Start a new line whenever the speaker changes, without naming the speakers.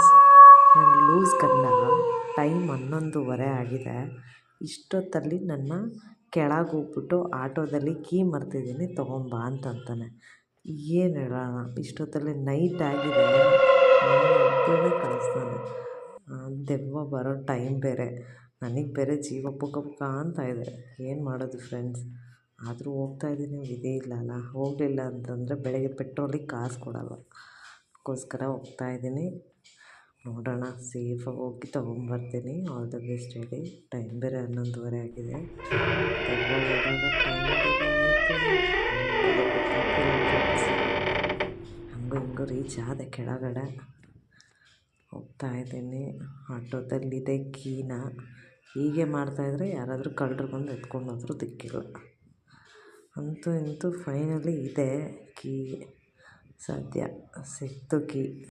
Friends, ನಾನು loose ಕಂಡ time 11:30 ಆಗಿದೆ. ಇಷ್ಟೊತ್ತಲ್ಲಿ ನನ್ನ ಕೆಳಗೆ ಹೋಗ್ಬಿಟ್ಟು ಆಟೋದಲ್ಲಿ ಕೀ ಮರ್ತಿದ್ದೀನಿ ತೊಗೊಂಬಾ ಅಂತಂತಾನೆ. ಏನು ಹೇಳೋಣ, ಇಷ್ಟೊತ್ತಲ್ಲಿ ನೈಟ್ ಆಗಿದೆ, ಒಬ್ಬಳನ್ನೇ ಕಳಿಸ್ತಾನೆ. ದೆವ್ವ ಬರೋ ಟೈಮ್ ಬೇರೆ, ನನಗೆ ಬೇರೆ ಜೀವ ಪುಕ ಪುಕ ಅಂತ ಇದೆ. ಏನು ಮಾಡೋದು ಫ್ರೆಂಡ್ಸ್, ಆದರೂ ಹೋಗ್ತಾಯಿದ್ದೀನಿ, ವಿಧಿ ಇಲ್ಲ ಅಲ್ಲ. ಹೋಗಲಿಲ್ಲ ಅಂತಂದರೆ ಬೆಳಗ್ಗೆ ಪೆಟ್ರೋಲಿಗೆ ಕಾಸು ಕೊಡಲ್ಲ, ಅದಕ್ಕೋಸ್ಕರ ಹೋಗ್ತಾಯಿದ್ದೀನಿ. ನೋಡೋಣ, ಸೇಫಾಗಿ ಹೋಗಿ ತೊಗೊಂಬರ್ತೀನಿ. ಆಲ್ ದ ಬೆಸ್ಟ್ ಹೇಳಿ. ಟೈಮ್ ಬೇರೆ 11:30 ಆಗಿದೆ. ದೆವ್ವ ಓಡಾಡೋ ಟೈಮ್ ಬೇರೆ ಆಯಿತು. ಗೊತ್ತಾಗ್ತಿಲ್ಲ ಫ್ರೆಂಡ್ಸ್. ಹಂಗೂ ಹಿಂಗೂ ರೀಚ್ ಆದೆ ಕೆಳಗಡೆ. ಹೋಗ್ತಾಯಿದ್ದೀನಿ. ಆಟೋದಲ್ಲಿದೆ ಕೀನ. ಹೀಗೆ ಮಾಡ್ತಾಯಿದ್ರೆ ಯಾರಾದರೂ ಕಳ್ಳರು ಬಂದು ಎತ್ಕೊಂಡು ಹೋದರೂ ದಿಕ್ಕಿಲ್ಲ. ಅಂತೂ ಇಂತೂ ಫೈನಲಿ ಇದೆ ಕೀ. ಸದ್ಯ ಸಿಕ್ತು ಕೀ.